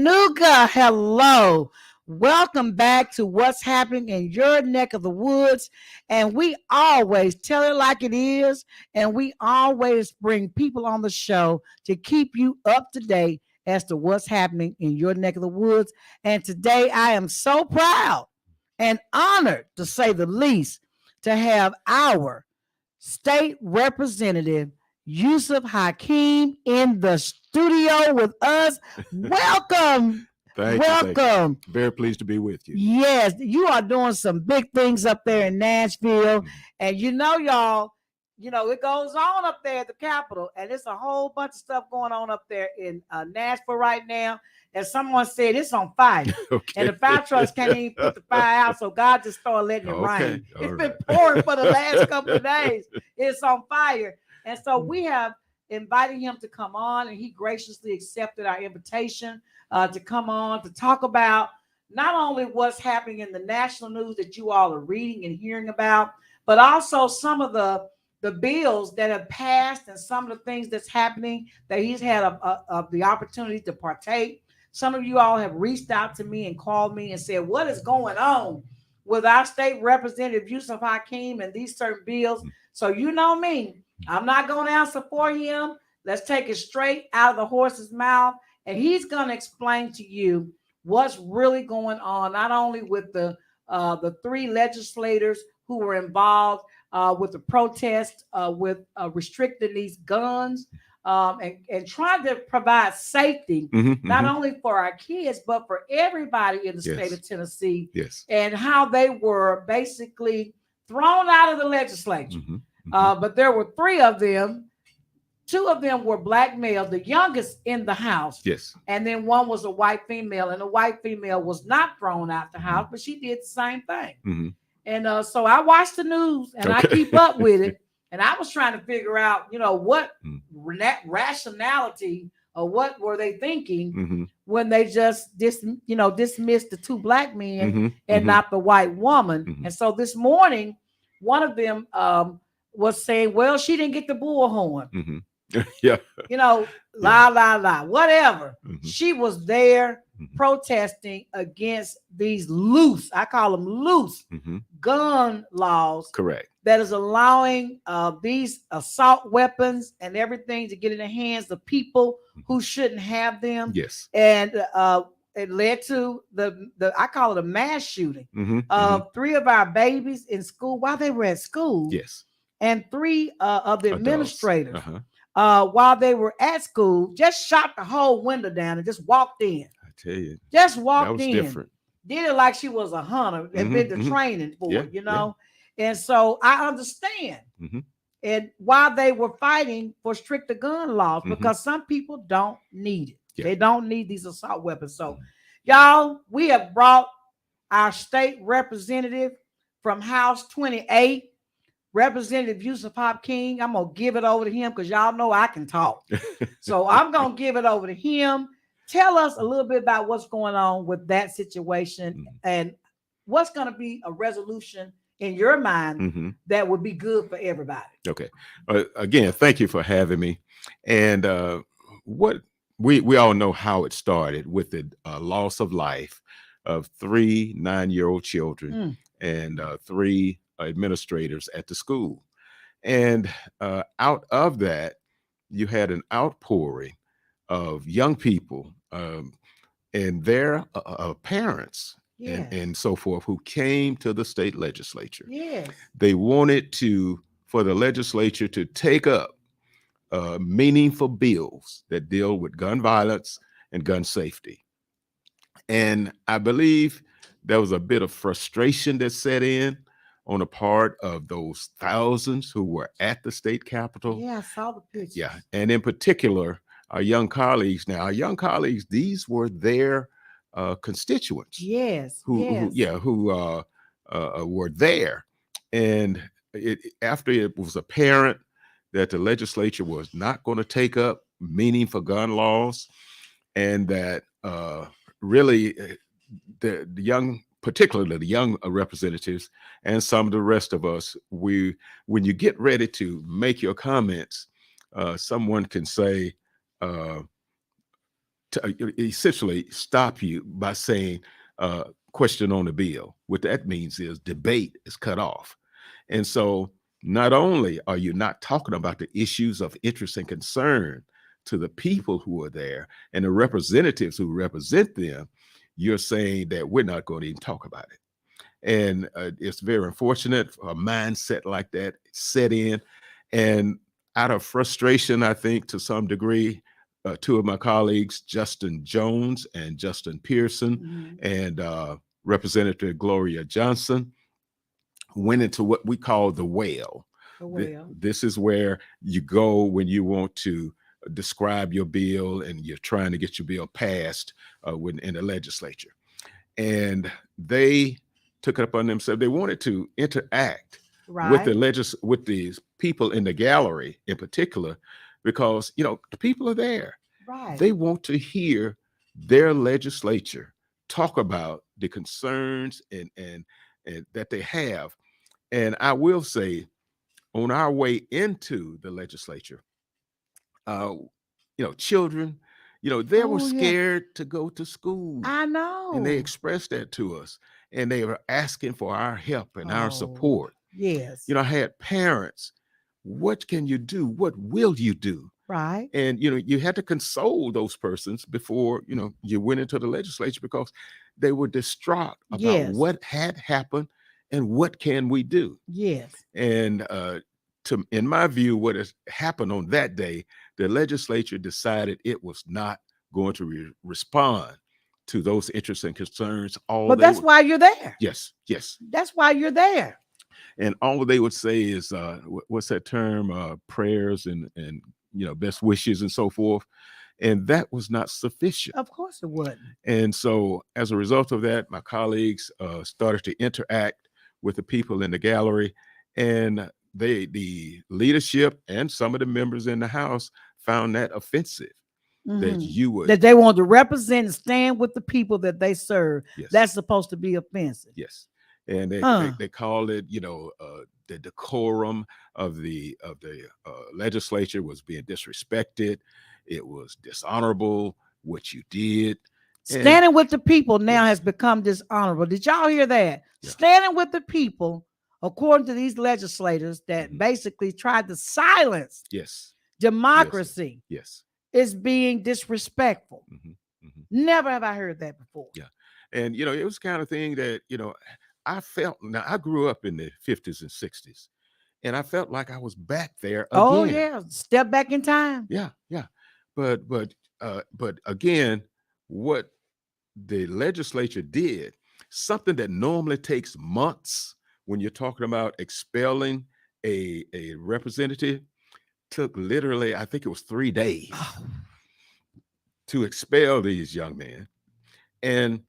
Chattanooga, hello. Welcome back to what's happening in your neck of the woods. And we always tell it like it is. And we always bring people on the show to keep you up to date as to what's happening in your neck of the woods. And today I am so proud and honored, to say the least, to have our state representative Yusef Hakeem in the studio with us. Welcome. Thank Welcome. you. Very pleased to be with you. Yes, you are doing some big things up there in Nashville. And y'all, it goes on up there at the Capitol, and it's a whole bunch of stuff going on up there in Nashville right now. And someone said it's on fire. Okay. And the fire trucks can't even put the fire out, so God just started letting it rain. It's been pouring for the last couple of days. It's on fire. And so we have invited him to come on, and he graciously accepted our invitation to come on to talk about not only what's happening in the national news that you all are reading and hearing about, but also some of the bills that have passed and some of the things that's happening that he's had the opportunity to partake. Some of you all have reached out to me and called me and said, what is going on with our state representative Yusef Hakeem and these certain bills? So you know me, I'm not going to answer for him. Let's take it straight out of the horse's mouth. And he's going to explain to you what's really going on, not only with the three legislators who were involved with the protest with restricting these guns, and trying to provide safety, not only for our kids, but for everybody in the state of Tennessee, and how they were basically thrown out of the legislature. But there were three of them. Two of them were black males, the youngest in the house. And then one was a white female, and the white female was not thrown out the house, but she did the same thing. And so I watched the news and I keep up with it. And I was trying to figure out, what rationality or what were they thinking when they just dismissed the two black men and not the white woman. And so this morning, one of them was saying, well, she didn't get the bullhorn. Whatever. She was there protesting against these loose, I call them loose gun laws. Correct. That is allowing these assault weapons and everything to get in the hands of people who shouldn't have them. And it led to the I call it a mass shooting of three of our babies in school while they were at school. And three of the administrators while they were at school just shot the whole window down and just walked in. I tell you, just walked that was in. Different. Did it like she was a hunter and been to training for it, And so I understand. And while they were fighting for stricter gun laws, because some people don't need it. They don't need these assault weapons. So, y'all, we have brought our state representative from House 28, Representative Yusef Hakeem. I'm going to give it over to him because y'all know I can talk. So I'm going to give it over to him. Tell us a little bit about what's going on with that situation and what's going to be a resolution in your mind that would be good for everybody. Okay. Again, thank you for having me. And what we all know how it started with the loss of life of 3 9-year-old children and 3 administrators at the school. And out of that, you had an outpouring of young people and their parents and so forth who came to the state legislature. They wanted for the legislature to take up meaningful bills that deal with gun violence and gun safety. And I believe there was a bit of frustration that set in on the part of those thousands who were at the state capitol. I saw the pictures. And in particular, our young colleagues. Now, our young colleagues, these were their constituents. Who were there. And after it was apparent that the legislature was not going to take up meaningful gun laws, and that really the young, particularly the young representatives and some of the rest of us, when you get ready to make your comments, someone can say, to essentially stop you by saying question on the bill. What that means is debate is cut off. And so not only are you not talking about the issues of interest and concern to the people who are there and the representatives who represent them, you're saying that we're not going to even talk about it. And it's very unfortunate a mindset like that set in. And out of frustration, I think to some degree, two of my colleagues, Justin Jones and Justin Pearson, and Representative Gloria Johnson, went into what we call the well. This is where you go when you want to describe your bill and you're trying to get your bill passed in the legislature. And they took it upon themselves. They wanted to interact with with these people in the gallery in particular, because the people are there. They want to hear their legislature talk about the concerns and that they have. And I will say, on our way into the legislature, children, they were scared to go to school. I know. And they expressed that to us. And they were asking for our help and our support. Yes. I had parents. What can you do? What will you do? Right. And, you had to console those persons before, you went into the legislature, because they were distraught about what had happened and what can we do? Yes. And in my view, what has happened on that day, the legislature decided it was not going to respond to those interests and concerns. But that's why you're there. Yes. That's why you're there. And all they would say is, what's that term? Prayers and best wishes and so forth. And that was not sufficient. Of course it wouldn't. And so as a result of that, my colleagues started to interact with the people in the gallery, and the leadership and some of the members in the House found that offensive. That they want to represent and stand with the people that they serve. Yes. That's supposed to be offensive. Yes. And they called it, the decorum of the legislature was being disrespected. It was dishonorable what you did. Standing with the people now has become dishonorable. Did y'all hear that? Yeah. Standing with the people, according to these legislators that basically tried to silence democracy, is being disrespectful. Never have I heard that before. Yeah. And, it was the kind of thing that, I felt. Now, I grew up in the 50s and 60s, and I felt like I was back there again. Oh, yeah. Step back in time. Yeah. But again, what the legislature did, something that normally takes months when you're talking about expelling a representative, took literally, I think it was 3 days to expel these young men. And,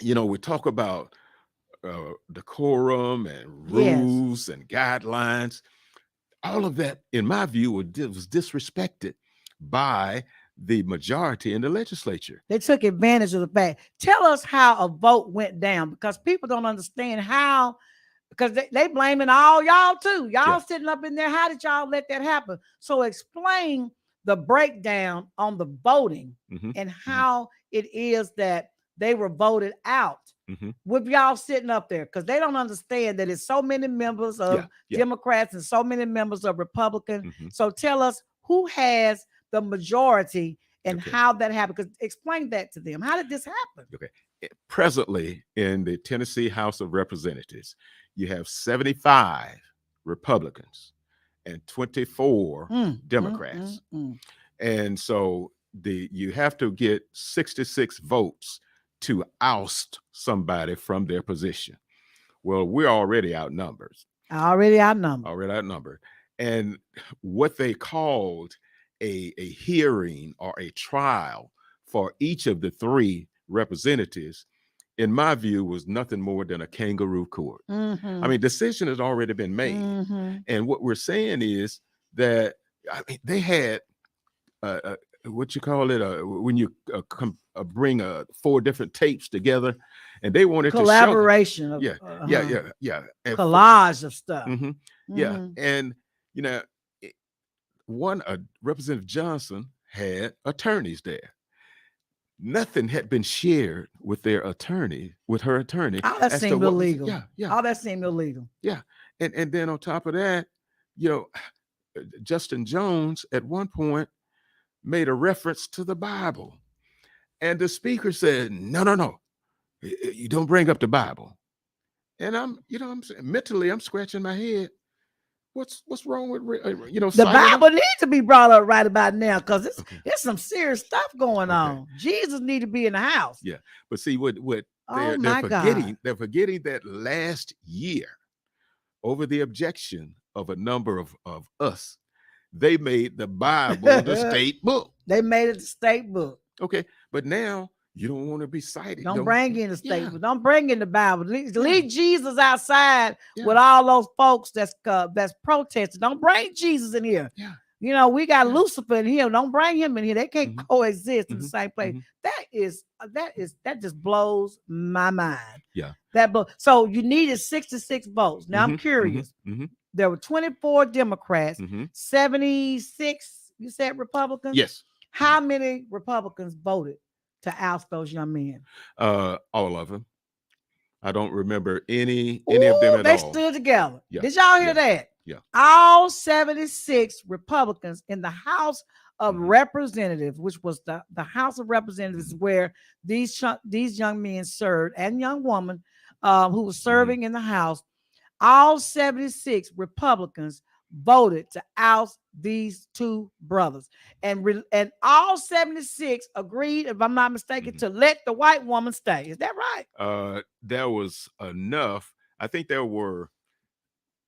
we talk about decorum and rules and guidelines. All of that, in my view, was disrespected by the majority in the legislature. They took advantage of the fact. Tell us how a vote went down, because people don't understand how, because they blaming all y'all too. Y'all sitting up in there. How did y'all let that happen? So explain the breakdown on the voting and how it is that they were voted out with y'all sitting up there, because they don't understand that it's so many members of Democrats and so many members of Republicans. So tell us who has the majority and how that happened. Because explain that to them. How did this happen? Okay. Presently in the Tennessee House of Representatives, you have 75 Republicans and 24 Democrats. And so you have to get 66 votes to oust somebody from their position. Well, we're already outnumbered. Already outnumbered. And what they called a hearing or a trial for each of the 3 representatives, in my view, was nothing more than a kangaroo court. I mean, decision has already been made. And what we're saying is that, they had what you call it, when you bring 4 different tapes together, and they wanted collaboration to show, collage of stuff. And Representative Johnson had attorneys there, nothing had been shared with their attorney, with her attorney. All that seemed illegal. Yeah. All that seemed illegal. Yeah. And then on top of that, you know, Justin Jones at one point made a reference to the Bible. And the speaker said, no, you don't bring up the Bible. And I'm mentally, I'm scratching my head. What's wrong with, the Bible needs to be brought up right about now, because it's some serious stuff going on. Jesus need to be in the house. Yeah. But see what they're forgetting that last year, over the objection of a number of us, they made the Bible the state book. They made it the state book. Okay. But now you don't want to be cited. Don't bring in the state book. Don't bring in the Bible. Leave Jesus outside with all those folks that's protesting. Don't bring Jesus in here. Yeah. You know, we got Lucifer in here. Don't bring him in here. They can't coexist in the same place. That just blows my mind. Yeah. So you needed 66 votes. Now I'm curious. There were 24 Democrats, 76, you said Republicans? Yes. How many Republicans voted to oust those young men? All of them. I don't remember any of them at all. They stood together. Yeah. Did y'all hear that? Yeah. All 76 Republicans in the House of Representatives, which was the House of Representatives where these young men served, and young woman who was serving in the House, all 76 Republicans voted to oust these two brothers, and all 76 agreed, if I'm not mistaken, to let the white woman stay. Is that right? There was enough. I think there were,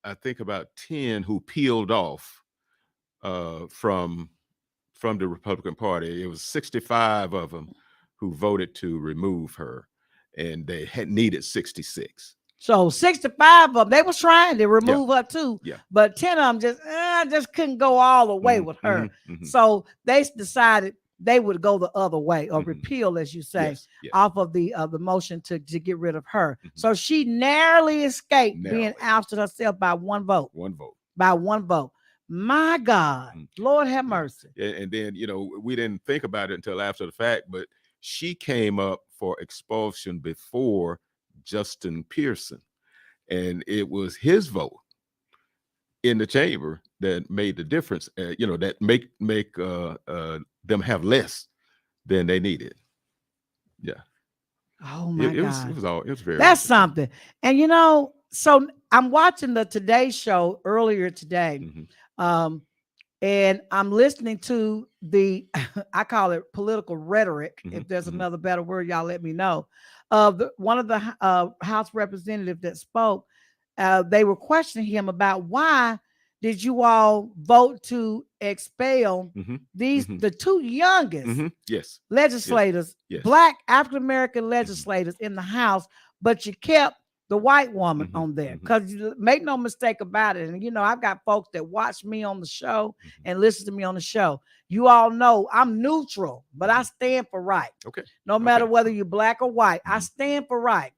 about 10 who peeled off from the Republican Party. It was 65 of them who voted to remove her, and they had needed 66. So 65 of them, they was trying to remove her too. Yeah. But 10 of them just couldn't go all the way with her. So they decided they would go the other way, or repeal, as you say, off of the motion to get rid of her. So she narrowly escaped being ousted herself by one vote. By one vote. My God, Lord have mercy. And then, we didn't think about it until after the fact, but she came up for expulsion before Justin Pearson, and it was his vote in the chamber that made the difference. That make them have less than they needed. Yeah. Oh my God. It was very. That's something. And so I'm watching the Today Show earlier today, and I'm listening to the I call it political rhetoric. If there's another better word, y'all let me know. One of the House representatives that spoke, they were questioning him about why did you all vote to expel the two youngest legislators, Black African-American legislators in the House, but you kept the white woman on there, because make no mistake about it. And I've got folks that watch me on the show and listen to me on the show. You all know I'm neutral, but I stand for right. Okay. No matter whether you're Black or white, I stand for right.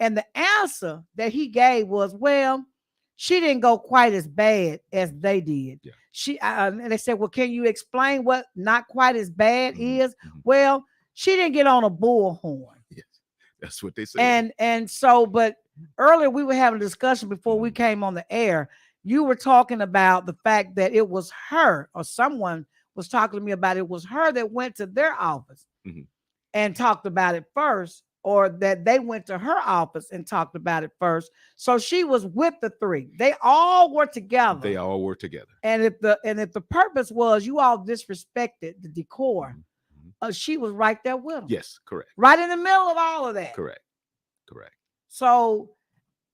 And the answer that he gave was, well, she didn't go quite as bad as they did. Yeah. And they said, well, can you explain what not quite as bad is? Well, she didn't get on a bullhorn. Yes, that's what they said. And so, but earlier we were having a discussion before we came on the air. You were talking about the fact that it was her, or someone was talking to me about it was her that went to their office and talked about it first, or that they went to her office and talked about it first. So she was with the three. They all were together. And if the purpose was you all disrespected the decor, she was right there with them. Yes, correct. Right in the middle of all of that. Correct. So,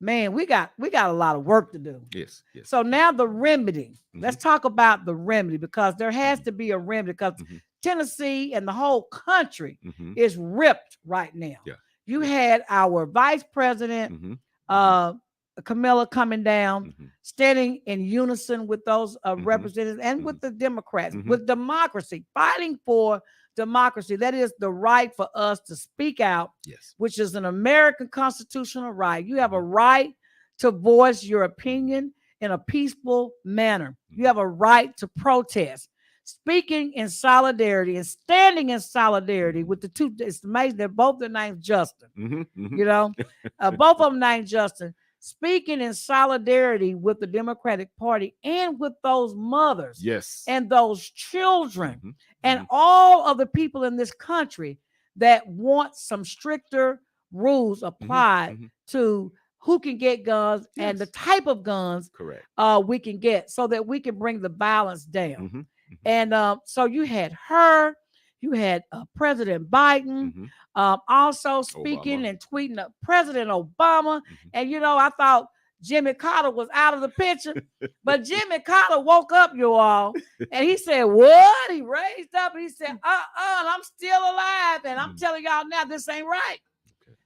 man, we got a lot of work to do. Yes. So now the remedy. Let's talk about the remedy, because there has to be a remedy, because Tennessee and the whole country is ripped right now. Yeah. You had our vice president, Camilla, coming down, standing in unison with those representatives and with the Democrats, with democracy, fighting for democracy. That is the right for us to speak out, which is an American constitutional right. You have a right to voice your opinion in a peaceful manner. You have a right to protest. speaking in solidarity and standing in solidarity with the two. It's amazing that both their names Justin. You know, both of them named Justin. Speaking in solidarity with the Democratic Party and with those mothers, yes, and those children, and all of the people in this country that want some stricter rules applied to who can get guns and the type of guns correct. We can get, so that we can bring the violence down. And so you had her, you had President Biden, also speaking Obama. and tweeting at President Obama. And I thought Jimmy Carter was out of the picture, but Jimmy Carter woke up, you all, and he said, "What?" He raised up and he said, I'm still alive, and I'm telling y'all now, this ain't right."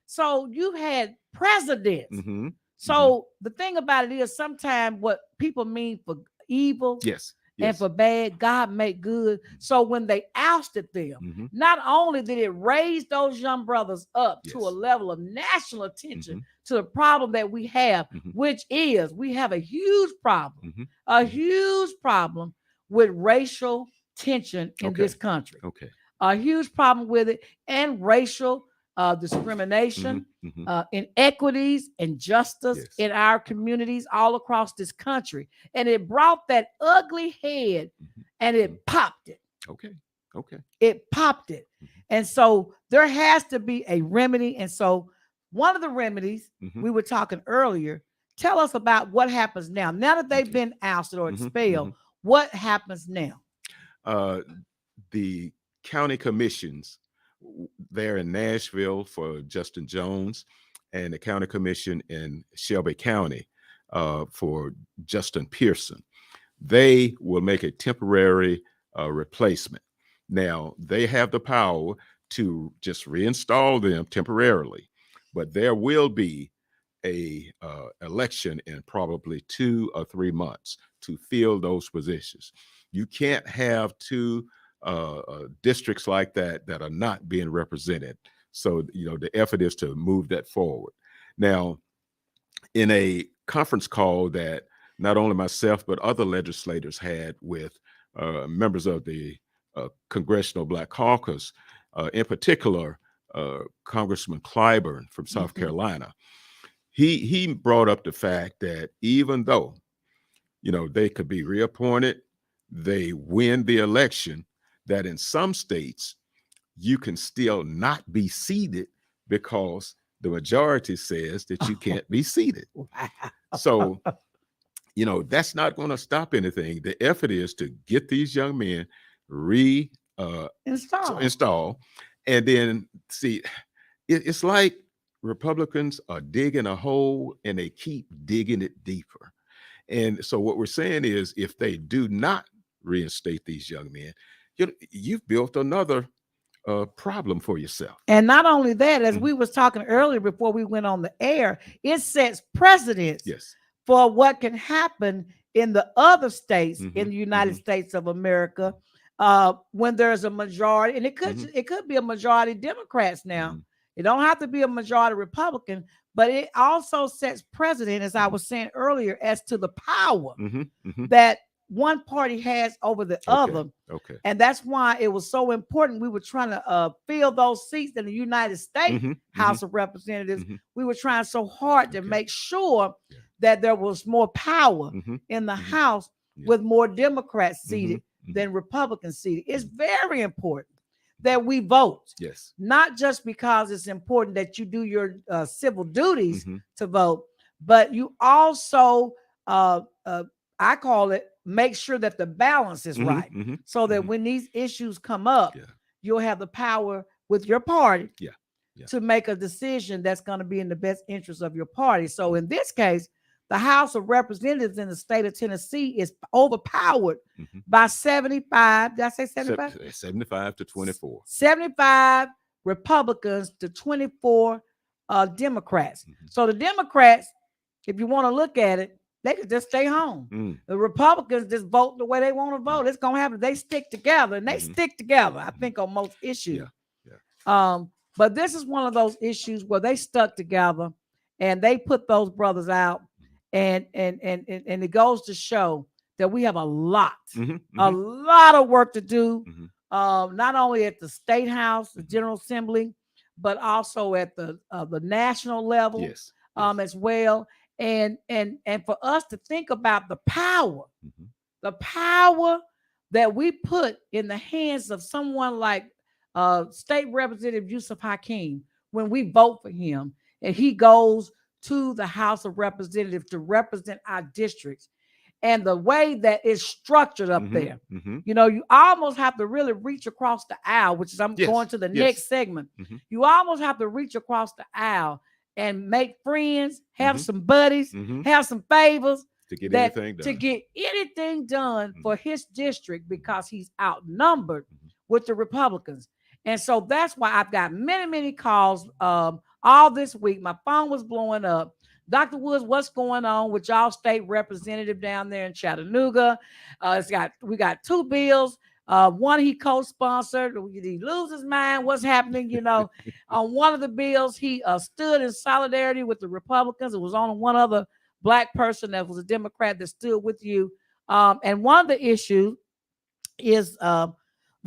So you had presidents. So the thing about it is, sometimes what people mean for evil, and for bad, God make good. So when they ousted them, not only did it raise those young brothers up to a level of national attention to the problem that we have, which is we have a huge problem, with racial tension in this country. A huge problem with it, and racial discrimination, inequities, injustice in our communities all across this country. And it brought that ugly head, and it popped it. It popped it. And so there has to be a remedy. And so one of the remedies, we were talking earlier, tell us about what happens now. Now that they've been ousted or expelled, what happens now? The county commissions there in Nashville for Justin Jones, and the county commission in Shelby County for Justin Pearson, they will make a temporary replacement. Now, they have the power to just reinstall them temporarily, but there will be a election in probably 2 or 3 months to fill those positions. You can't have two districts like that are not being represented. So, the effort is to move that forward. Now, in a conference call that not only myself, but other legislators had with members of the Congressional Black Caucus, in particular, Congressman Clyburn from South Carolina, he brought up the fact that even though, they could be reappointed, they win the election, that in some states you can still not be seated because the majority says that you can't be seated. So, that's not going to stop anything. The effort is to get these young men install, and then see, it's like Republicans are digging a hole and they keep digging it deeper. And so what we're saying is, if they do not reinstate these young men, you've built another problem for yourself. And not only that, as we was talking earlier before we went on the air, it sets precedents for what can happen in the other states in the United States of America when there's a majority, and it could be a majority Democrats now. It don't have to be a majority Republican, but it also sets precedent, as I was saying earlier, as to the power that one party has over the other. And that's why it was so important. We were trying to fill those seats in the United States House of Representatives. We were trying so hard to make sure that there was more power in the House with more Democrats seated than Republicans seated. It's very important that we vote. Not just because it's important that you do your civil duties to vote, but you also, I call it, make sure that the balance is right, so that when these issues come up, you'll have the power with your party to make a decision that's going to be in the best interest of your party. So in this case, the House of Representatives in the state of Tennessee is overpowered by 75. Did I say 75? 75 to 24. 75 Republicans to 24 Democrats. So the Democrats, if you want to look at it, they could just stay home. The Republicans just vote the way they want to vote. It's going to happen. They stick together, and they stick together, I think, on most issues. But this is one of those issues where they stuck together and they put those brothers out. And it goes to show that we have a Mhm, a mhm, lot of work to do, mhm. not only at the State House, the Mhm. General Assembly, but also at the national level Yes, yes. as well. And for us to think about Mhm. the power that we put in the hands of someone like State Representative Yusef Hakeem when we vote for him and he goes to the House of Representatives to represent our districts and the way that it's structured up Mhm, there. mhm. You almost have to really reach across the aisle, which is I'm going Yes, to the yes. next segment. Mhm, You almost have to reach across the aisle and make friends, have mhm, some buddies, mhm. have some favors To get that anything to done. get anything done Mhm, for his district mhm, because he's outnumbered mhm. with the Republicans. And so that's why I've got many, many calls all this week. My phone was blowing up. Dr. Woods, what's going on with y'all state representative down there in Chattanooga? We got two bills. One he co-sponsored. Did he lose his mind? What's happening? On one of the bills, he stood in solidarity with the Republicans. It was on one other black person that was a Democrat that stood with you. And one of the issues is the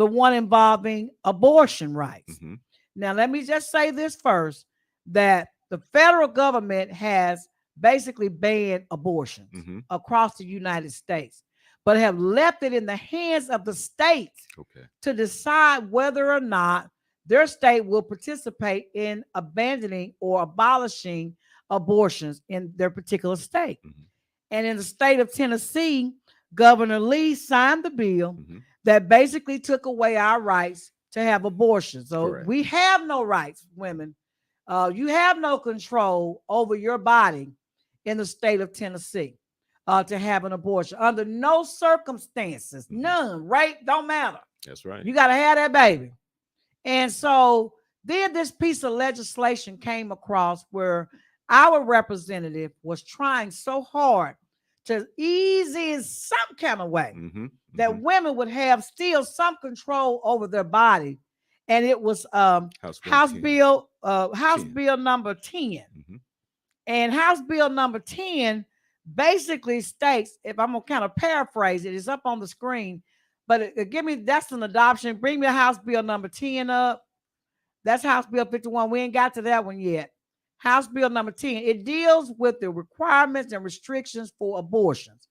one involving abortion rights. Mhm, Now, let me just say this first, that the federal government has basically banned abortions mhm. across the United States, but have left it in the hands of the states Okay. to decide whether or not their state will participate in abandoning or abolishing abortions in their particular state. Mhm, And in the state of Tennessee, Governor Lee signed the bill mhm. that basically took away our rights to have abortion. So Correct. we have no rights, women. You have no control over your body in the state of Tennessee to have an abortion under no circumstances, Mhm. none. Right? Don't matter. That's right. You got to have that baby. And so then this piece of legislation came across where our representative was trying so hard to ease in some kind of way Mhm, that mhm. women would have still some control over their body. And it was House Bill 10. House 10. Bill number 10. Mhm. And House Bill number 10 basically states, if I'm gonna kind of paraphrase it, it's up on the screen, but give me that's an adoption. Bring me House Bill number 10 up. That's House Bill 51. We ain't got to that one yet. House Bill number 10. It deals with the requirements and restrictions for abortions.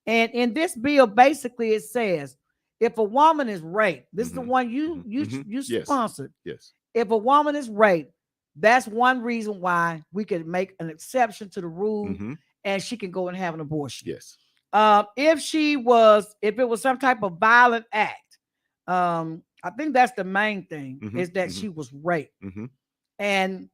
And in this bill, basically, it says if a woman is raped, this is the Mhm, one mhm, mhm. you Yes, sponsored. yes. If a woman is raped, that's one reason why we could make an exception to the rule, Mhm. and she can go and have an abortion. Yes. If it was some type of violent act, I think that's the main thing Mhm, is that mhm, she was raped, mhm, and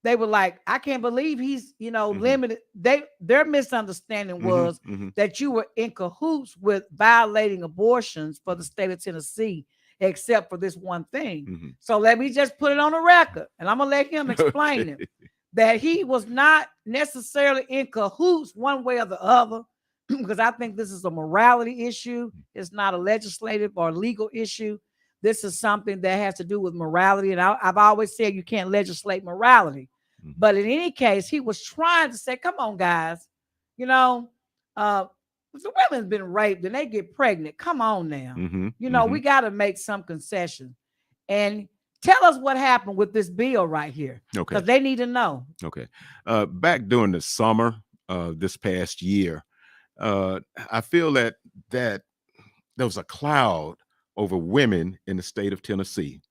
they were like, I can't believe he's mhm, limited. Their misunderstanding mhm, was mhm, that you were in cahoots with violating abortions for the mhm, state of Tennessee, except for this one thing. mhm. So let me just put it on the record, and I'm gonna let him explain it Okay. that he was not necessarily in cahoots one way or the other, because I think this is a morality issue. It's not a legislative or legal issue. This is something that has to do with morality. And I've always said you can't legislate morality. Mhm, But in any case, he was trying to say, come on, guys, you know, if the women's been raped and they get pregnant, come on now. mhm, We mhm. got to make some concession. And tell us what happened with this bill right here, Okay. because they need to know. Okay. Back during the summer this past year, uh, I feel that there was a cloud over women in the state of Tennessee,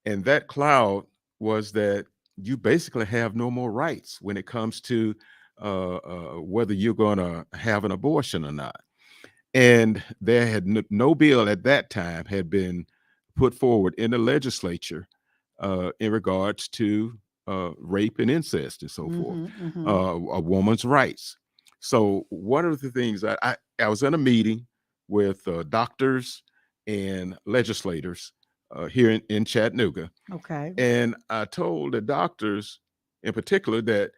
and that cloud was that you basically have no more rights when it comes to whether you're going to have an abortion or not. And there had no bill at that time had been put forward in the legislature in regards to rape and incest and so forth, Mm-hmm, mm-hmm. a woman's rights. So one of the things I was in a meeting with doctors and legislators here in Chattanooga, Okay. and I told the doctors in particular that,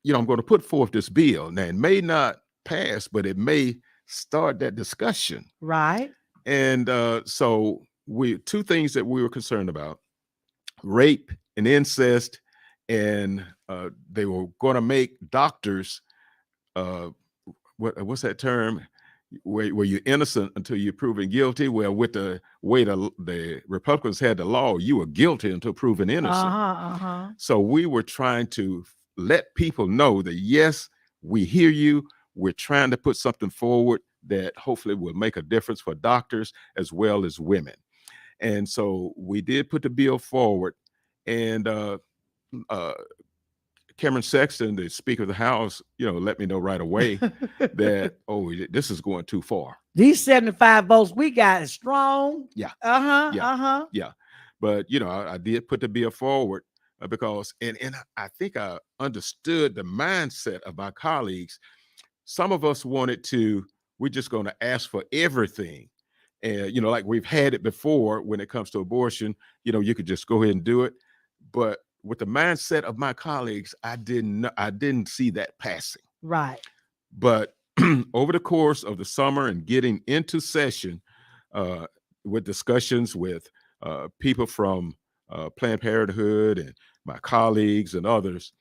I'm going to put forth this bill. Now, it may not pass, but it may start that discussion. Right. And so two things that we were concerned about: rape and incest, and they were going to make doctors what's that term? Where you're innocent until you're proven guilty. Well, with the way the Republicans had the law, you were guilty until proven innocent. So we were trying to let people know that, yes, we hear you. We're trying to put something forward that hopefully will make a difference for doctors as well as women. And so we did put the bill forward. And Cameron Sexton, the Speaker of the House, let me know right away that, oh, this is going too far. These 75 votes we got is strong. Yeah. Yeah. But, I did put the bill forward because, and I think I understood the mindset of my colleagues. Some of us wanted we're just going to ask for everything. And, like we've had it before when it comes to abortion, you could just go ahead and do it. But with the mindset of my colleagues, I didn't see that passing. Right. But over the course of the summer and getting into session with discussions with people from Planned Parenthood and my colleagues and others,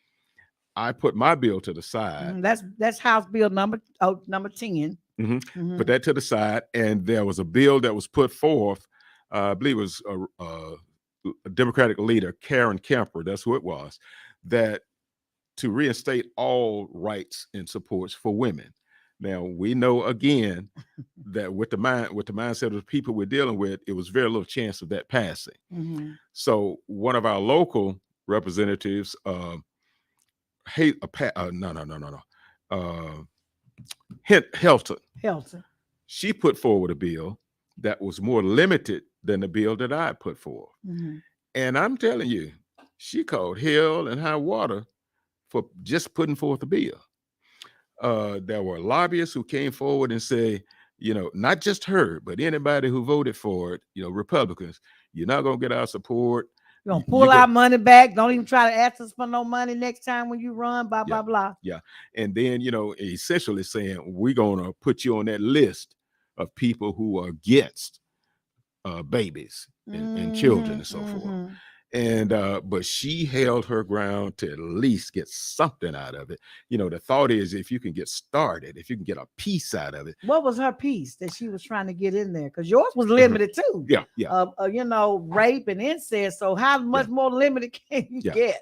I put my bill to the side. That's House Bill number 10. Put that to the side, and there was a bill that was put forth. I believe it was a Democratic leader, Karen Kemper, that's who it was, that to reinstate all rights and supports for women. Now we know again that with the mindset of the people we're dealing with, it was very little chance of that passing. So one of our local representatives, Helton, she put forward a bill that was more limited than the bill that I put forward. And I'm telling you, she called hell and high water for just putting forth a bill. There were lobbyists who came forward and say, not just her, but anybody who voted for it, Republicans, you're not going to get our support. You're going to pull our money back. Don't even try to ask us for no money next time when you run, blah, blah, blah. Yeah. And then, essentially saying, we're going to put you on that list of people who are against babies and children and so forth. And but she held her ground to at least get something out of it. The thought is, if you can get started, if you can get a piece out of it. What was her piece that she was trying to get in there? Because yours was limited too. Yeah. Rape and incest. So how much more limited can you get?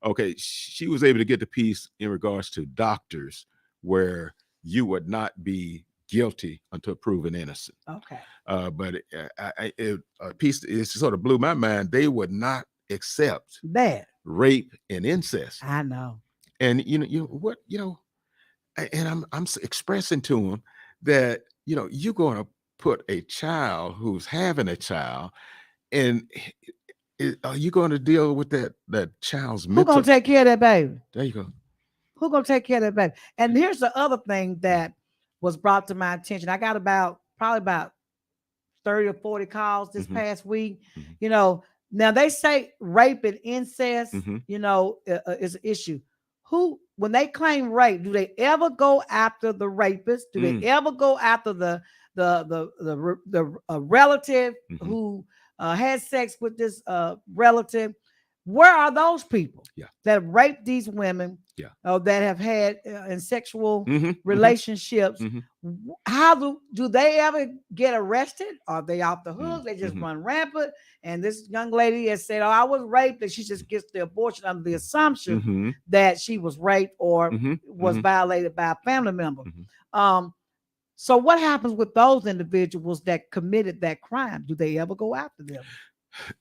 Okay, she was able to get the piece in regards to doctors where you would not be guilty until proven innocent. Okay. But a piece, it sort of blew my mind. They would not accept that rape and incest. I know. And and I'm expressing to them that you're going to put a child who's having a child, and are you going to deal with that child's mental? Who's going to take care of that baby? There you go. Who's going to take care of that baby? And here's the other thing that was brought to my attention. I got probably about 30 or 40 calls this past week. Now they say rape and incest, is an issue. When they claim rape, do they ever go after the rapist? Do they ever go after the relative who had sex with this relative? Where are those people that rape these women? That have had in sexual relationships. How do they ever get arrested? Are they off the hook? They just run rampant. And this young lady has said, "Oh, I was raped," and she just gets the abortion under the assumption that she was raped or was violated by a family member. So what happens with those individuals that committed that crime? Do they ever go after them?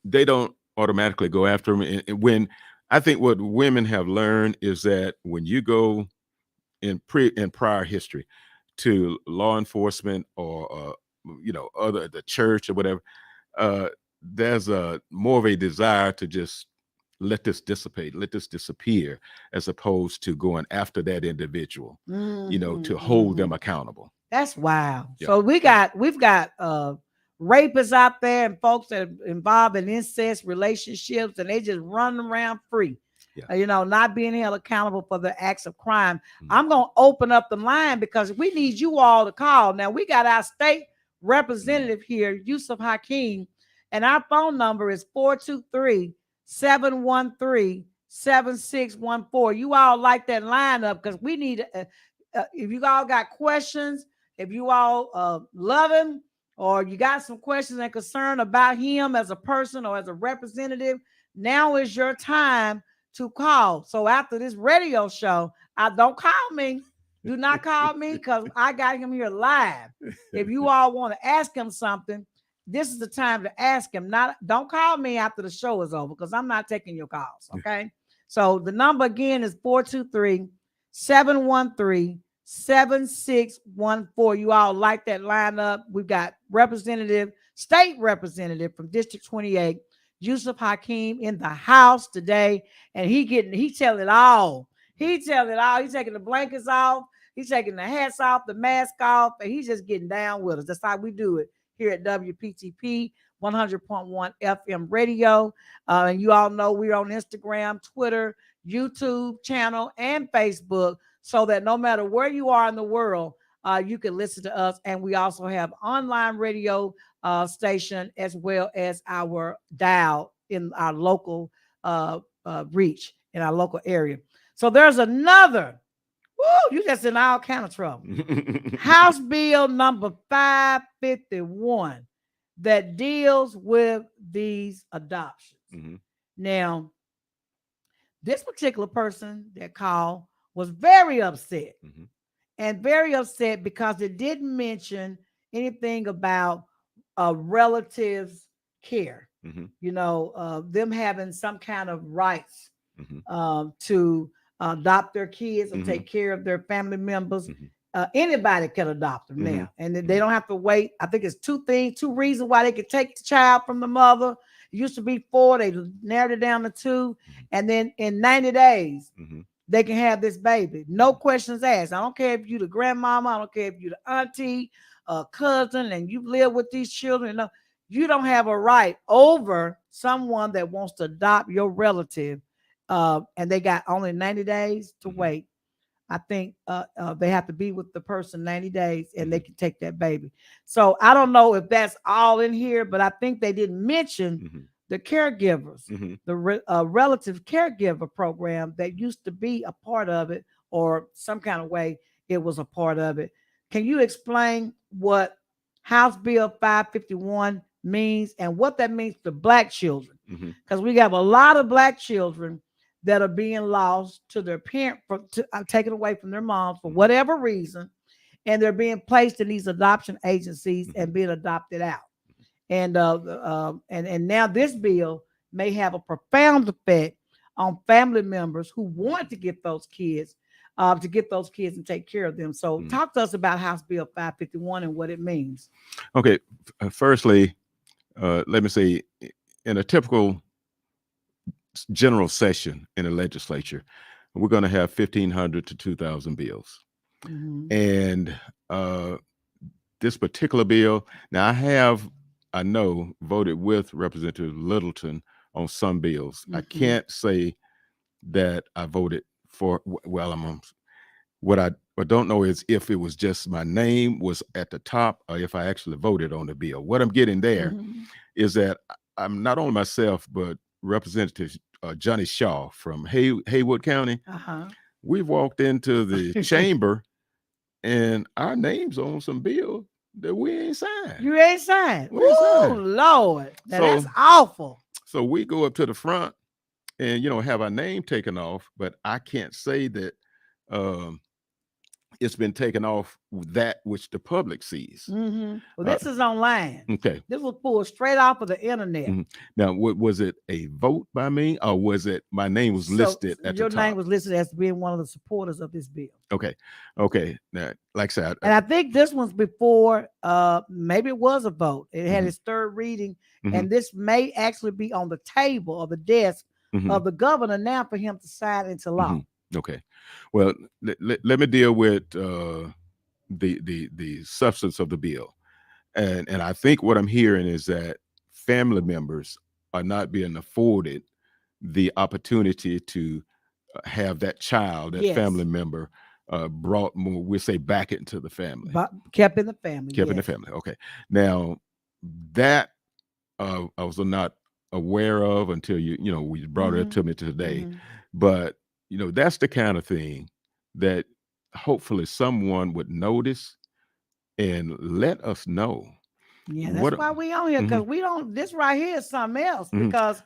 They don't automatically go after them. And when I think what women have learned is that when you go in prior history to law enforcement or the church or whatever, there's more of a desire to just let this dissipate, let this disappear, as opposed to going after that individual, to hold them accountable. That's wild. Yeah. So we've got rapists out there and folks that are involved in incest relationships, and they just run around free, not being held accountable for the acts of crime. I'm going to open up the line because we need you all to call. Now, we got our state representative here, Yusef Hakeem, and our phone number is 423-713-7614. You all like that line up because we need if you all got questions, if you all love him, or you got some questions and concern about him as a person or as a representative, now is your time to call. So after this radio show, don't call me. Do not call me because I got him here live. If you all want to ask him something, this is the time to ask him. Don't call me after the show is over because I'm not taking your calls. Okay. So the number again is 423-713-7614. You all like that lineup. We've got state representative from District 28, Yusef Hakeem, in the house today. And he tell it all. He tell it all. He's taking the blankets off. He's taking the hats off, the mask off, and he's just getting down with us. That's how we do it here at WPTP 100.1 FM radio. And you all know we're on Instagram, Twitter, YouTube channel, and Facebook, so that no matter where you are in the world, you can listen to us. And we also have online radio station as well as our dial in our local reach in our local area. So there's another. Woo, you just in all kind of trouble. House Bill number 551 that deals with these adoptions. Mm-hmm. Now, this particular person that called was very upset. Mm-hmm. And very upset because it didn't mention anything about relatives' care. Mm-hmm. You know, them having some kind of rights to adopt their kids and take care of their family members. Anybody can adopt them now, and they don't have to wait. I think it's two reasons why they could take the child from the mother. It used to be 4, they narrowed it down to 2, and then in 90 days they can have this baby, no questions asked. I don't care if you the grandmama, I don't care if you the auntie, cousin, and you live with these children. No, you don't have a right over someone that wants to adopt your relative. And they got only 90 days to wait. I think they have to be with the person 90 days and they can take that baby. So I don't know if that's all in here, but I think they didn't mention the caregivers, the relative caregiver program that used to be a part of it, or some kind of way it was a part of it. Can you explain what House Bill 551 means and what that means to Black children? Because we have a lot of Black children that are being lost to their parent, taken away from their moms for whatever reason, and they're being placed in these adoption agencies and being adopted out. And now this bill may have a profound effect on family members who want to get those kids, and take care of them. So talk to us about House Bill 551 and what it means. Okay, firstly, let me say, in a typical general session in the legislature, we're going to have 1,500 to 2,000 bills. And this particular bill, now I know voted with Representative Littleton on some bills. I can't say that I voted for, what I don't know is if it was just my name was at the top or if I actually voted on the bill. What I'm getting there is that I'm not only myself, but Representative Johnny Shaw from Haywood County. We walked into the chamber and our names on some bill that we ain't signed. You ain't signed? Oh, Lord. That's awful. So we go up to the front and, have our name taken off, but I can't say that it's been taken off that which the public sees. Well, this is online. Okay. This was pulled straight off of the internet. Now, was it a vote by me, or was it my name was listed at the top? Your name was listed as being one of the supporters of this bill. Okay. Now, like I said, and I think this one's before, maybe it was a vote. It had its third reading, and this may actually be on the table or the desk of the governor now for him to sign into law. Okay. Well, let me deal with the substance of the bill. And I think what I'm hearing is that family members are not being afforded the opportunity to have that child, that family member brought more, we'll say, back into the family. But kept in the family. Kept in the family. Okay. Now, that I was not aware of until we brought it up to me today. But that's the kind of thing that hopefully someone would notice and let us know Yeah, that's what. why we on here, because Mhm, we don't. This right here is something else, mhm, because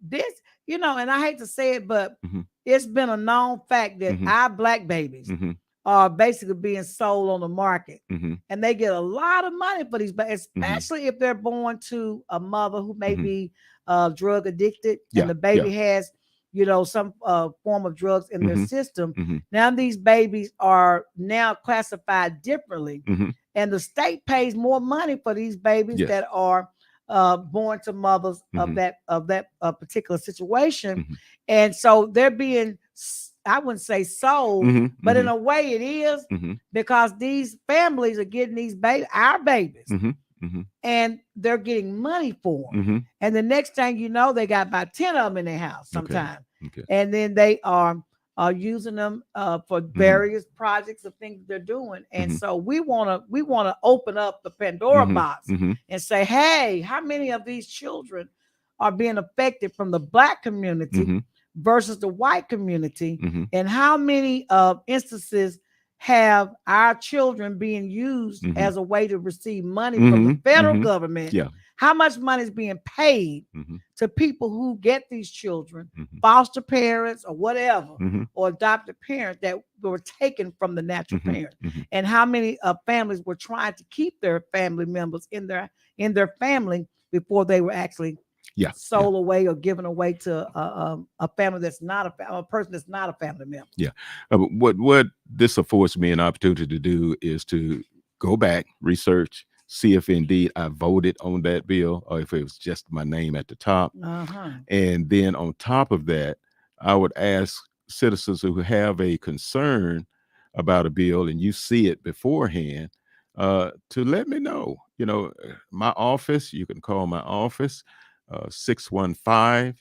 this, and I hate to say it, but mhm, it's been a known fact that mhm, our black babies mhm, are basically being sold on the market, mhm, and they get a lot of money for these, but mhm, especially if they're born to a mother who may mhm. be drug addicted, and Yeah, the yeah. baby has, some form of drugs in their Mhm, system. mhm, Now these babies are now classified differently, mhm. and the state pays more money for these babies Yes. that are born to mothers of Mhm, that particular situation, mhm, and so they're being, I wouldn't say sold, mhm, but in mhm, a way it is, mhm, because these families are getting these our babies, mhm, mhm, and they're getting money for them. mhm. And the next thing you know, they got about 10 of them in their house Okay. sometimes. Okay. And then they are using them for Mhm, various projects of things they're doing. And mhm, so we wanna open up the Pandora mhm, box mhm, and say, hey, how many of these children are being affected from the black community mhm, versus the white community? mhm, And how many instances have our children being used mhm, as a way to receive money from the mhm, federal mhm. government? Yeah. How much money is being paid Mhm, to people who get these children, mhm, foster parents or whatever, mhm, or adopted parents that were taken from the natural mhm, parent? mhm. And how many families were trying to keep their family members in their family before they were actually Yeah. Yeah. sold away or given away to a family that's not a person that's not a family member? Yeah. But what this affords me an opportunity to do is to go back, research, see if indeed I voted on that bill or if it was just my name at the top. Uh-huh. And then on top of that, I would ask citizens who have a concern about a bill and you see it beforehand to let me know. My office, you can call my office, 615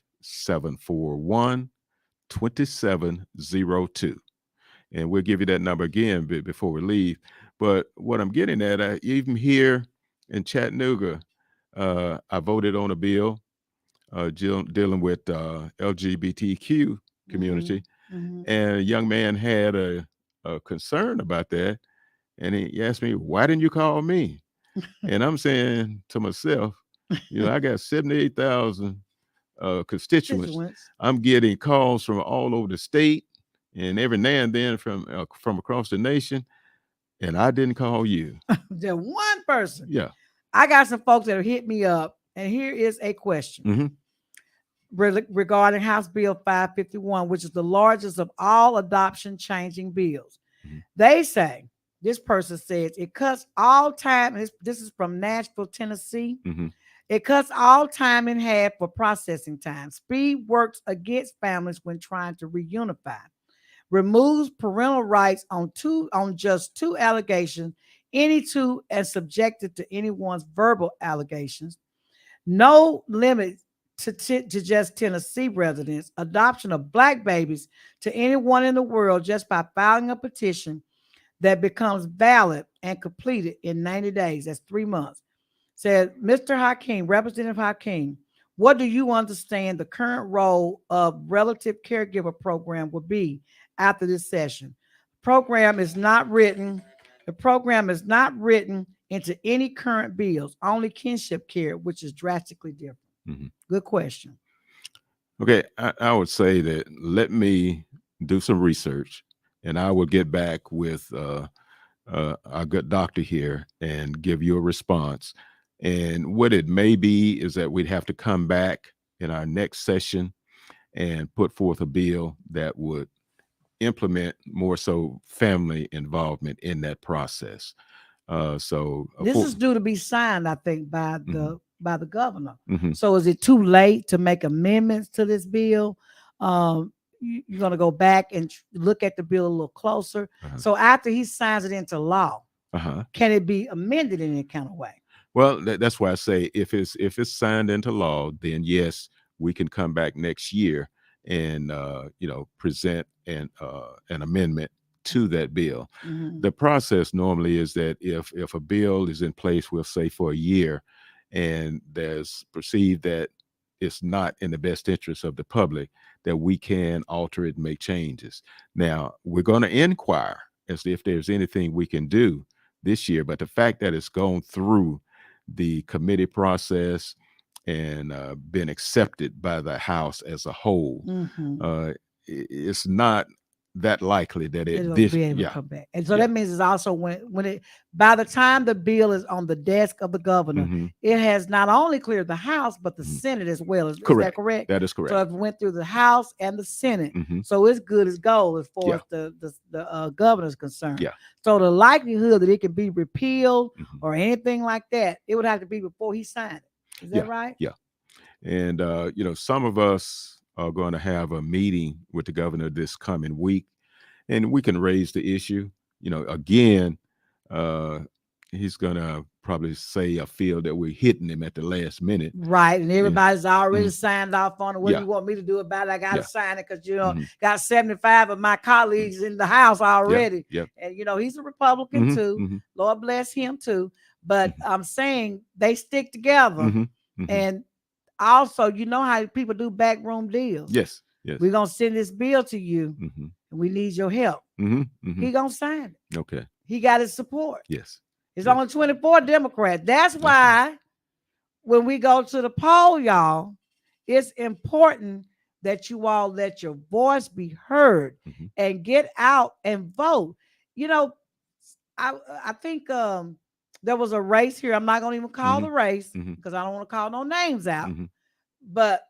2702, and we'll give you that number again before we leave. But what I'm getting at, even here in Chattanooga, I voted on a bill dealing with LGBTQ Mm-hmm. community, Mm-hmm. and a young man had a concern about that, and he asked me, "Why didn't you call me?" And I'm saying to myself, I got 78,000 constituents. Constituents. I'm getting calls from all over the state and every now and then from across the nation, and I didn't call you. Just one person. Yeah. I got some folks that have hit me up, and here is a question Hmm. regarding House Bill 551, which is the largest of all adoption changing bills. Hmm. They say, this person says, it cuts all time. This is from Nashville, Tennessee. Hmm. It cuts all time in half for processing time. Speed works against families when trying to reunify. Removes parental rights on just two allegations, any two, and subjected to anyone's verbal allegations. No limit to just Tennessee residents. Adoption of black babies to anyone in the world just by filing a petition that becomes valid and completed in 90 days. That's 3 months. Said Mr. Hakeem, Representative Hakeem, what do you understand the current role of relative caregiver program will be after this session? Program is not written. The program is not written into any current bills, only kinship care, which is drastically different. Hmm. Good question. Okay, I would say that let me do some research, and I will get back with our good doctor here and give you a response. And what it may be is that we'd have to come back in our next session and put forth a bill that would implement more so family involvement in that process. So, This is due to be signed, I think, by mhm, the governor. mhm, So is it too late to make amendments to this bill? You're going to go back and look at the bill a little closer. uh-huh, So after he signs it into law, uh-huh. can it be amended in any kind of way? Well, that's why I say if it's signed into law, then yes, we can come back next year and present an amendment to that bill. Mhm. The process normally is that if a bill is in place, we'll say for a year, and there's perceived that it's not in the best interest of the public, that we can alter it and make changes. Now we're going to inquire as if there's anything we can do this year. But the fact that it's gone through the committee process and been accepted by the House as a whole, it's not that likely that it'll be able to come back. And so yeah. that means it's also when it, by the time the bill is on the desk of the governor, it has not only cleared the House, but the Senate as well. Is that correct? That is correct. So it went through the House and the Senate. So it's good as gold as far as the governor's concerned. Yeah. So the likelihood that it can be repealed or anything like that, it would have to be before he signed it. Is that right? Yeah. And, some of us are going to have a meeting with the governor this coming week, and we can raise the issue. Again, he's going to probably say or feel that we're hitting him at the last minute. Right. And everybody's already signed off on it. What do you want me to do about it? I got to sign it because, got 75 of my colleagues in the House already. And, he's a Republican too. Lord bless him too. But I'm saying they stick together. And also, you know how people do backroom deals. Yes. We're going to send this bill to you and we need your help. He going to sign it. Okay. He got his support. Yes. It's only 24 Democrats. That's why when we go to the poll, y'all, it's important that you all let your voice be heard and get out and vote. I think there was a race here. I'm not going to even call the race because I don't want to call no names out. But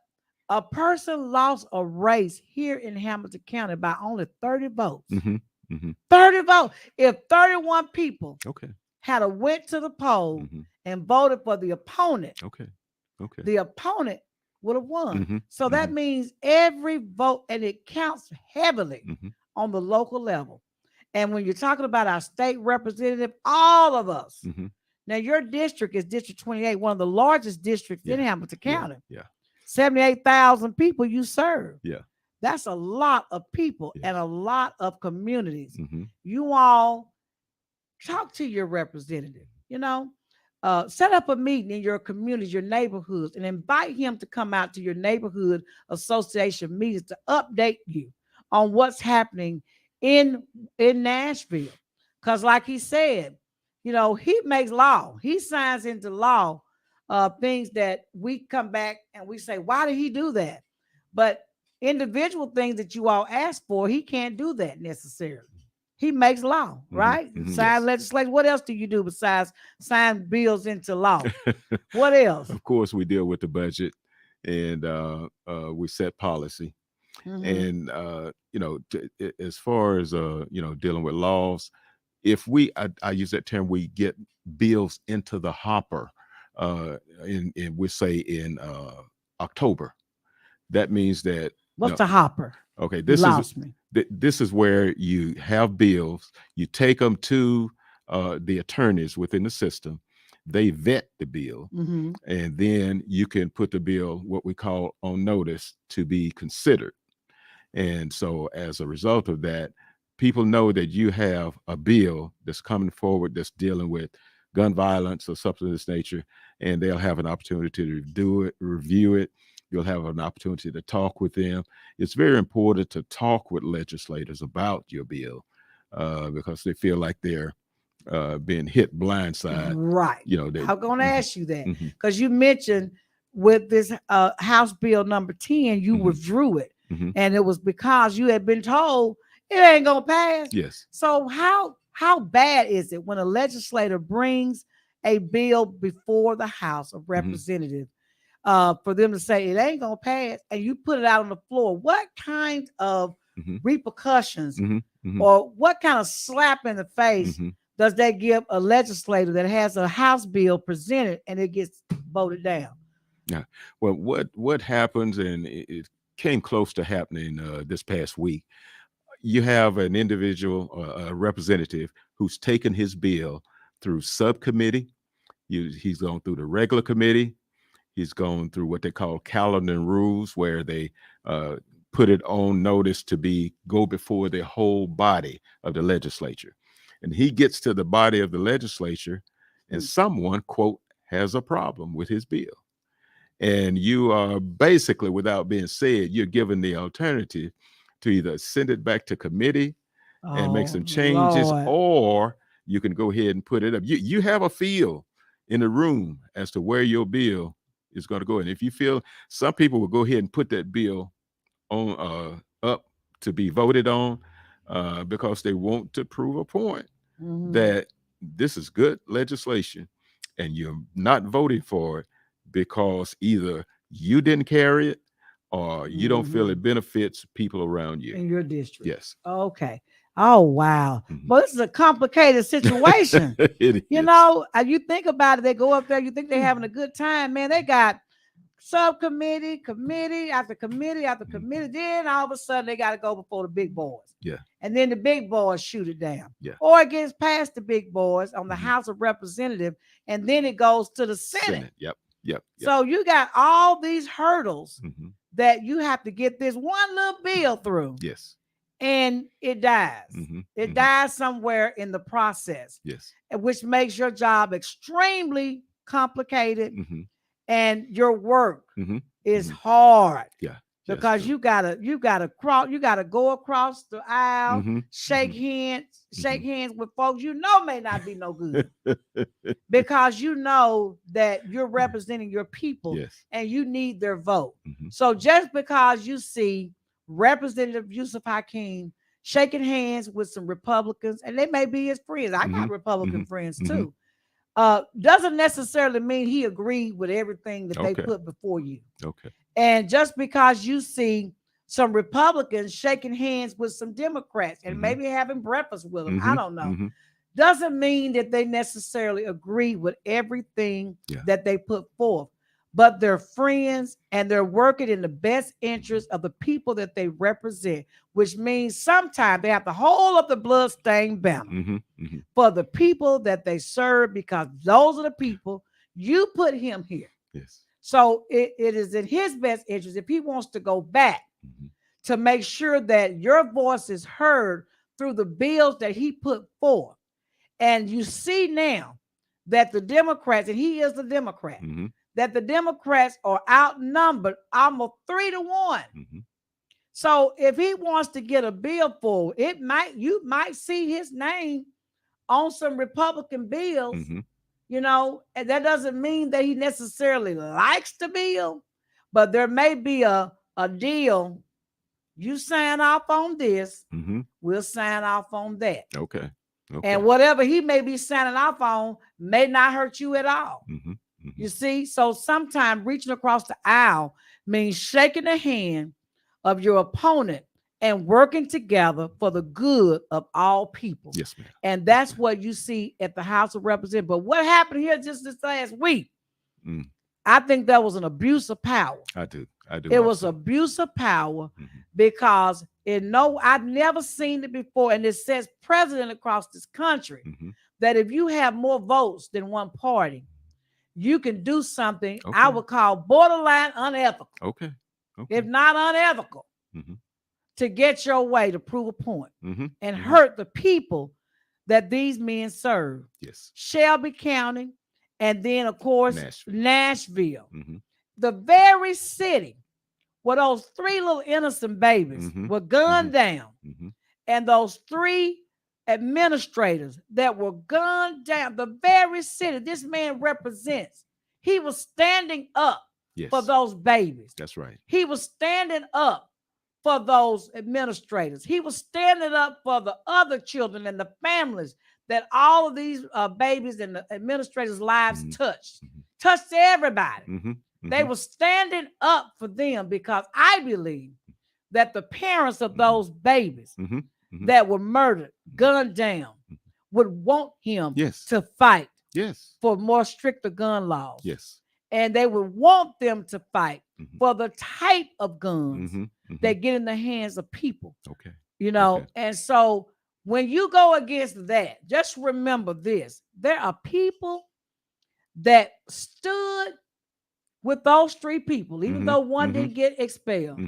a person lost a race here in Hamilton County by only 30 votes. 30 votes. If 31 people had went to the poll and voted for the opponent, the opponent would have won. So that means every vote, and it counts heavily on the local level. And when you're talking about our state representative, all of us. Now, your district is District 28, one of the largest districts in Hamilton County. 78,000 people you serve. That's a lot of people and a lot of communities. You all talk to your representative, set up a meeting in your communities, your neighborhoods, and invite him to come out to your neighborhood association meetings to update you on what's happening in Nashville. Because like he said, he makes law. He signs into law things that we come back and we say, why did he do that? But individual things that you all ask for, he can't do that necessarily. He makes law, right? Sign legislation. What else do you do besides sign bills into law? What else? Of course, we deal with the budget and we set policy. And, as far as, dealing with laws, if I use that term, we get bills into the hopper we say in October. That means that. What's the hopper? Okay, this is where you have bills, you take them to the attorneys within the system, they vet the bill, and then you can put the bill, what we call, on notice to be considered. And so as a result of that, people know that you have a bill that's coming forward that's dealing with gun violence or something of this nature, and they'll have an opportunity to review it. You'll have an opportunity to talk with them. It's very important to talk with legislators about your bill because they feel like they're being hit blindside. Right. I'm going to ask you that because you mentioned with this House Bill number 10, you withdrew it. And it was because you had been told it ain't going to pass. Yes. So how bad is it when a legislator brings a bill before the House of Representatives for them to say it ain't gonna pass and you put it out on the floor? What kind of repercussions or what kind of slap in the face does that give a legislator that has a House bill presented and it gets voted down? Yeah. Well, what happens, and it came close to happening this past week. You have an individual, a representative, who's taken his bill through subcommittee. He's gone through the regular committee. He's gone through what they call calendar and rules, where they put it on notice to go before the whole body of the legislature. And he gets to the body of the legislature, and someone, quote, has a problem with his bill. And you are basically, without being said, you're given the alternative to either send it back to committee and make Oh, some changes, Lord. or you can go ahead and put it up. You have a feel in the room as to where your bill is going to go. And if you feel, some people will go ahead and put that bill on up to be voted on because they want to prove a point that this is good legislation, and you're not voting for it because either you didn't carry it or you don't feel it benefits people around you in your district. Yes. Okay. Oh, wow. But this is a complicated situation. It You is. know, you think about it, they go up there, you think they're having a good time, man. They got subcommittee, committee after committee after committee. Then all of a sudden they got to go before the big boys. Yeah. And then the big boys shoot it down. Yeah. Or it gets past the big boys on the House of Representatives, and then it goes to the Senate. Yep. So you got all these hurdles that you have to get this one little bill through. Yes. And it dies. It dies somewhere in the process. Yes. Which makes your job extremely complicated, and your work is hard. Yeah. Because you gotta go across the aisle, shake hands with folks you know may not be no good. Because you know that you're representing your people, and you need their vote. So just because you see Representative Yusef Hakeem shaking hands with some Republicans, and they may be his friends. I got Republican friends too. Doesn't necessarily mean he agreed with everything that they put before you. Okay. And just because you see some Republicans shaking hands with some Democrats and maybe having breakfast with them, I don't know, doesn't mean that they necessarily agree with everything that they put forth. But they're friends, and they're working in the best interest of the people that they represent, which means sometimes they have to hold up the bloodstained banner for the people that they serve, because those are the people you put him here. Yes. So it is in his best interest, if he wants to go back, to make sure that your voice is heard through the bills that he put forth. And you see now that the Democrats, and he is a Democrat, that the Democrats are outnumbered almost 3-1. So if he wants to get a bill forward, you might see his name on some Republican bills, you know, and that doesn't mean that he necessarily likes the bill, but there may be a deal. You sign off on this, we'll sign off on that. Okay. And whatever he may be signing off on may not hurt you at all. You see, so sometimes reaching across the aisle means shaking the hand of your opponent and working together for the good of all people. Yes, ma'am. And that's what you see at the House of Representatives. But what happened here just this last week, I think that was an abuse of power. I do. It was abuse of power because I've never seen it before. And it says president across this country that if you have more votes than one party, you can do something I would call borderline unethical. Okay. If not unethical, to get your way to prove a point and hurt the people that these men serve. Yes. Shelby County, and then, of course, Nashville. The very city where those 3 little innocent babies were gunned down, and those 3 administrators that were gunned down, the very city this man represents, he was standing up for those babies. That's right. He was standing up for those administrators. He was standing up for the other children and the families that all of these babies and the administrators' lives touched everybody. They were standing up for them, because I believe that the parents of those babies that were murdered, gunned down, would want him to fight for more stricter gun laws. And they would want them to fight for the type of guns that get in the hands of people. You know, and so when you go against that, just remember this. There are people that stood with those 3 people, even though one didn't get expelled.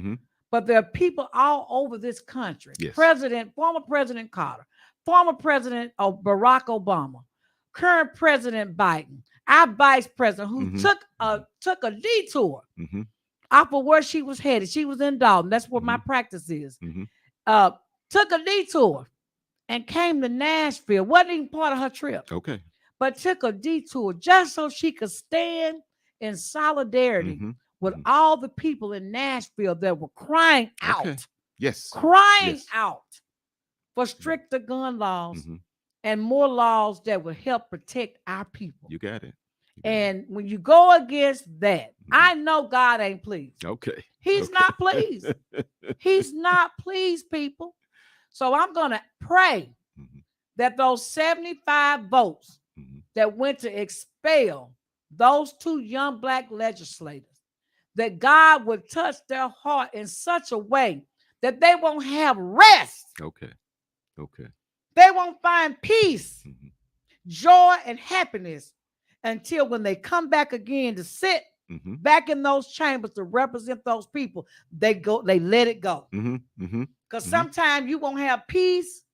But there are people all over this country. Former President Carter, former President Barack Obama, current President Biden, our vice president, who took a detour off of where she was headed. She was in Dalton. That's where my practice is. Took a detour and came to Nashville. Wasn't even part of her trip, Okay. but took a detour just so she could stand in solidarity Mm-hmm. with Mm-hmm. all the people in Nashville that were crying Okay. out, Yes. crying Yes. out for stricter gun laws Mm-hmm. and more laws that would help protect our people. You got it. You got it. And when you go against that, Mhm. I know God ain't pleased. Okay. He's Okay. not pleased. He's not pleased, people. So I'm going to pray Mhm. that those 75 votes Mhm. that went to expel those 2 young black legislators, that God would touch their heart in such a way that they won't have rest. Okay. Okay. They won't find peace, Mhm. joy, and happiness until when they come back again to sit Mhm. back in those chambers to represent those people, they let it go. Mhm. Mhm. Because Mhm. sometimes you won't have peace,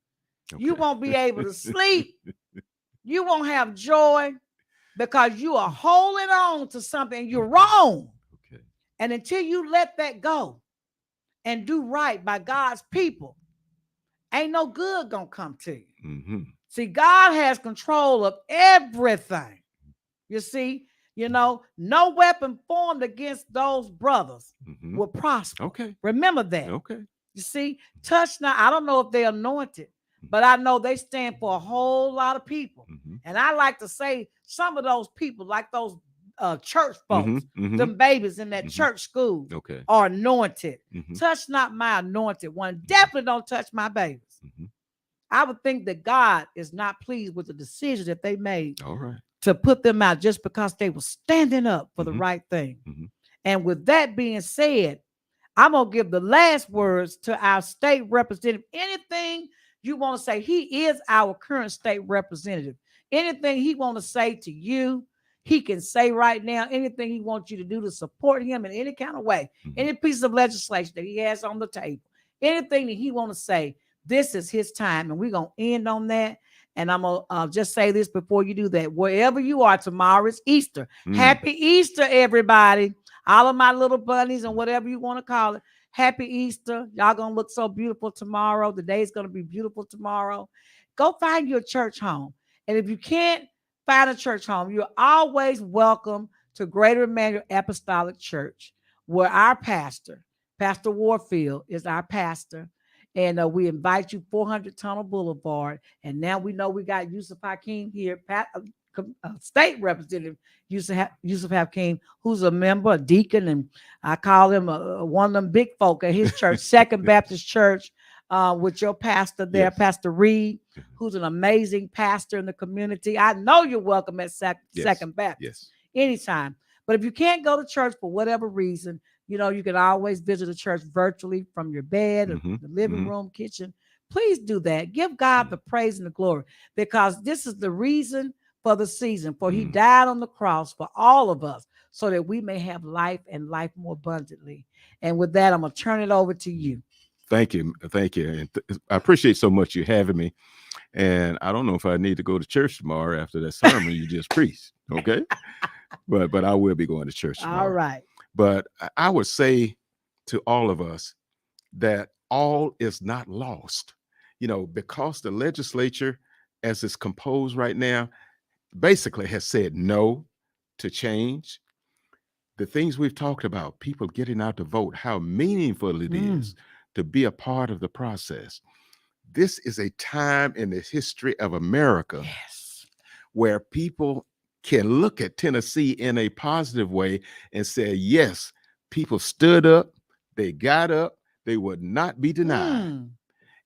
you Okay. won't be able to sleep, you won't have joy because you are holding on to something you're Okay. wrong. Okay. And until you let that go and do right by God's people, ain't no good gonna come to you. Mhm. See, God has control of everything. You see, no weapon formed against those brothers Mhm. will prosper. Okay. Remember that. Okay. You see, touch not. I don't know if they're anointed, but I know they stand for a whole lot of people. Mhm. And I like to say some of those people, like those church folks, Mhm. Mhm. them babies in that Mhm. church school, Okay. are anointed. Mhm. Touch not my anointed one. Definitely don't touch my babies. Mhm. I would think that God is not pleased with the decision that they made All right. to put them out just because they were standing up for the Mhm. right thing. Mhm. And with that being said, I'm going to give the last words to our state representative. Anything you want to say, he is our current state representative. Anything he want to say to you, he can say right now. Anything he wants you to do to support him in any kind of way, Mhm. any piece of legislation that he has on the table, anything that he want to say, this is his time. And we're going to end on that. And I'm going to just say this before you do that. Wherever you are, tomorrow is Easter. Happy Easter, everybody. All of my little bunnies and whatever you want to call it. Happy Easter. Y'all going to look so beautiful tomorrow. The day is going to be beautiful tomorrow. Go find your church home. And if you can't find a church home, you're always welcome to Greater Emmanuel Apostolic Church, where our pastor, Pastor Warfield, is our pastor. And we invite you 400 Tunnel Boulevard. And now we know we got Yusef Hakeem here, state representative Yusef Hakeem, who's a member, a deacon, and I call him one of them big folk at his church, Second Baptist Church, with your pastor there, Yes. Pastor Reed, who's an amazing pastor in the community. I know you're welcome at Yes. Second Baptist Yes. anytime. But if you can't go to church for whatever reason, you can always visit a church virtually from your bed or Mhm. the living Mhm. room, kitchen. Please do that. Give God the praise and the glory, because this is the reason for the season. For he died on the cross for all of us so that we may have life and life more abundantly. And with that, I'm going to turn it over to you. Thank you. Thank you. And I appreciate so much you having me. And I don't know if I need to go to church tomorrow after that sermon you just preached. Okay. But I will be going to church tomorrow. All right. But I would say to all of us that all is not lost, because the legislature, as it's composed right now, basically has said no to change. The things we've talked about, people getting out to vote, how meaningful it is to be a part of the process. This is a time in the history of America where people can look at Tennessee in a positive way and say, yes, people stood up, they got up, they would not be denied.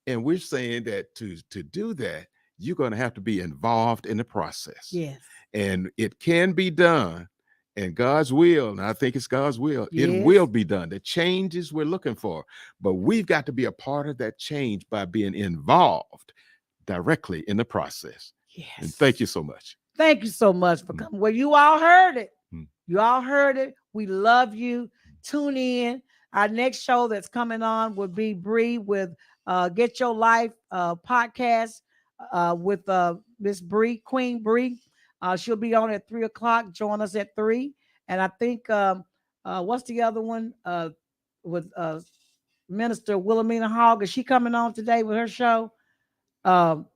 And we're saying that to do that, you're going to have to be involved in the process. Yes. And it can be done. And God's will, and I think it's God's will, Yes. It will be done. The changes we're looking for. But we've got to be a part of that change by being involved directly in the process. Yes. And thank you so much. Thank you so much for coming. Well, you all heard it. You all heard it. We love you. Tune in. Our next show that's coming on will be Bree with Get Your Life podcast with Miss Bree, Queen Bree. She'll be on at 3:00. Join us at 3. And I think what's the other one with Minister Wilhelmina Hogg? Is she coming on today with her show? Um,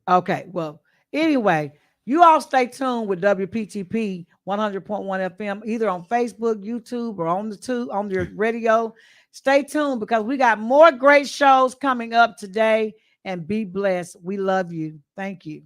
okay, well, anyway, you all stay tuned with WPTP 100.1 FM, either on Facebook, YouTube, or on your radio. Stay tuned because we got more great shows coming up today. And be blessed. We love you. Thank you.